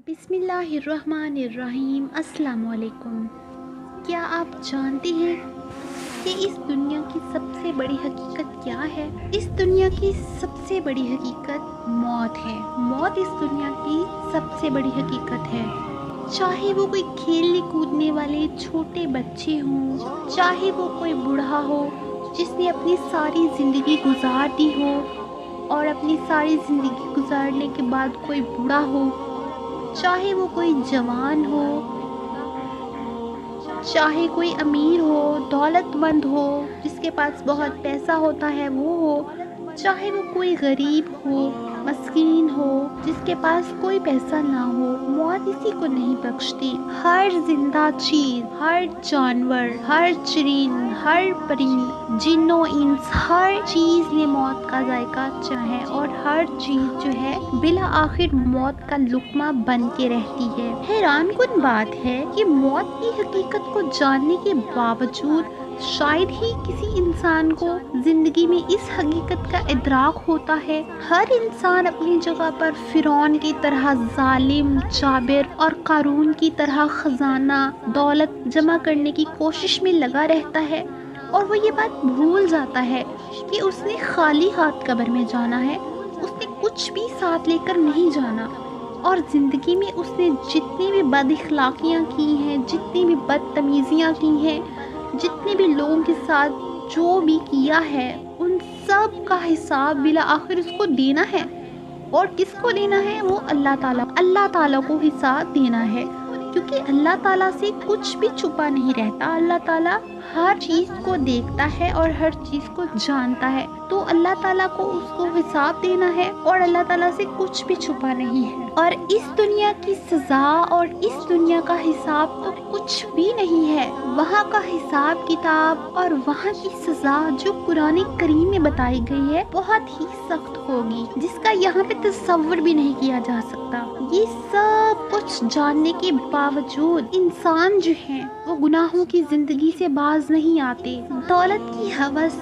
बिस्मिल्लाहिर्रहमानिर्रहीम। अस्सलाम वालेकुम। क्या आप जानते हैं कि इस दुनिया की सबसे बड़ी हकीकत क्या है? इस दुनिया की सबसे बड़ी हकीकत मौत है। मौत इस दुनिया की सबसे बड़ी हकीकत है। चाहे वो कोई खेलने कूदने वाले छोटे बच्चे हों, चाहे वो कोई बूढ़ा हो जिसने अपनी सारी ज़िंदगी गुजार दी हो और अपनी सारी ज़िंदगी गुजारने के बाद कोई बूढ़ा हो, चाहे वो कोई जवान हो, चाहे कोई अमीर हो, दौलतमंद हो, जिसके पास बहुत पैसा होता है वो हो, चाहे वो कोई गरीब हो, मस्कीन हो, जिसके पास कोई पैसा ना हो, मौत इसी को नहीं बख्शती। हर जिंदा चीज, हर जानवर, हर चिरिंद, हर परिंद, जिन्नो इंस, हर चीज ने मौत का जायका चाहा है और हर चीज जो है बिला आखिर मौत का लुकमा बन के रहती है। हैरानकुन बात है कि मौत की हकीकत को जानने के बावजूद शायद ही किसी इंसान को जिंदगी में इस हकीकत का इदराक होता है। हर इंसान अपनी जगह पर फिरौन की तरह जालिम, जाबिर और कारून की तरह खजाना दौलत जमा करने की कोशिश में लगा रहता है और वो ये बात भूल जाता है कि उसने खाली हाथ कब्र में जाना है। उसने कुछ भी साथ लेकर नहीं जाना और ज़िंदगी में उसने जितनी भी बदअखलाकियाँ की हैं, जितनी भी बदतमीज़ियाँ की हैं, जितने भी लोगों के साथ जो भी किया है, उन सब का हिसाब बिला आखिर उसको देना है। और किसको देना है? वो अल्लाह ताला को हिसाब देना है, क्योंकि अल्लाह ताला से कुछ भी छुपा नहीं रहता। अल्लाह ताला हर चीज़ को देखता है और हर चीज़ को जानता है, तो अल्लाह ताला को उसको हिसाब देना है और अल्लाह ताला से कुछ भी छुपा नहीं है। और इस दुनिया की सज़ा और इस दुनिया का हिसाब तो कुछ भी नहीं है। वहाँ का हिसाब किताब और वहाँ की सज़ा जो कुरान करीम में बताई गई है बहुत ही सख्त होगी, जिसका यहाँ पे तसव्वुर भी नहीं किया जा सकता। ये सब कुछ जानने के बावजूद इंसान जो है वो गुनाहों की जिंदगी से बाज नहीं आते। दौलत की हवस,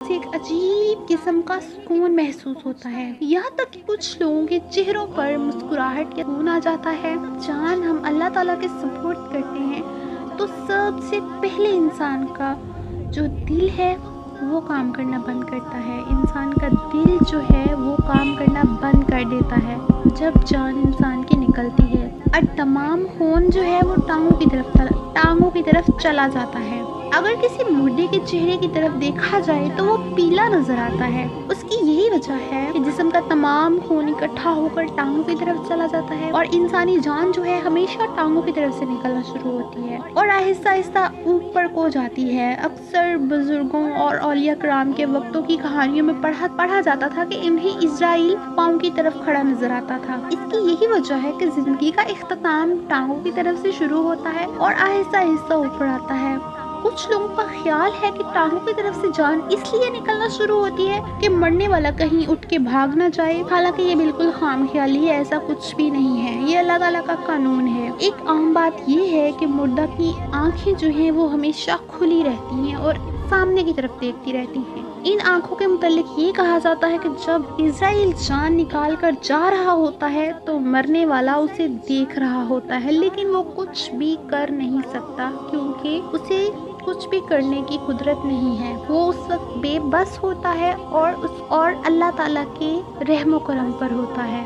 से एक अजीब किस्म का सुकून महसूस होता है। यहाँ तक कि कुछ लोगों के चेहरों पर मुस्कुराहट के सुकून आ जाता है। जान हम अल्लाह ताला के सपोर्ट करते हैं तो सबसे पहले इंसान का जो दिल है वो काम करना बंद करता है। इंसान का दिल जो है वो काम करना बंद कर देता है। जब जान इंसान की निकलती है اور تمام خون جو ہے وہ ٹانگوں کی طرف چلا جاتا ہے۔ اگر کسی مردے کے چہرے کی طرف دیکھا جائے تو وہ پیلا نظر آتا ہے۔ اس کی یہی وجہ ہے کہ جسم کا تمام خون اکٹھا ہو کر ٹانگوں کی طرف چلا جاتا ہے اور انسانی جان جو ہے ہمیشہ ٹانگوں کی طرف سے نکلنا شروع ہوتی ہے اور آہستہ آہستہ اوپر کو جاتی ہے۔ اکثر بزرگوں اور اولیاء کرام کے وقتوں کی کہانیوں میں پڑھا جاتا تھا کہ انہیں اسرائیل پاؤں کی طرف کھڑا نظر آتا تھا۔ اس کی یہی وجہ ہے کہ زندگی کا اختتام ٹانگوں کی طرف سے شروع ہوتا ہے اور آہستہ آہستہ اوپر آتا ہے۔ کچھ لوگوں کا خیال ہے کہ ٹانگوں کی طرف سے جان اس لیے نکلنا شروع ہوتی ہے کہ مرنے والا کہیں اٹھ کے بھاگ نہ جائے، حالانکہ یہ بالکل خام خیالی ہے، ایسا کچھ بھی نہیں ہے، یہ اللہ تعالیٰ کا قانون ہے۔ ایک عام بات یہ ہے کہ مردہ کی آنکھیں جو ہیں وہ ہمیشہ کھلی رہتی ہیں اور سامنے کی طرف دیکھتی رہتی ہیں۔ ان آنکھوں کے متعلق یہ کہا جاتا ہے کہ جب اسرائیل جان نکال کر جا رہا ہوتا ہے تو مرنے والا اسے دیکھ رہا ہوتا ہے، لیکن وہ کچھ بھی کر نہیں سکتا کیونکہ اسے کچھ بھی کرنے کی قدرت نہیں ہے۔ وہ اس وقت بے بس ہوتا ہے اور اللہ تعالیٰ کے رحم و کرم پر ہوتا ہے۔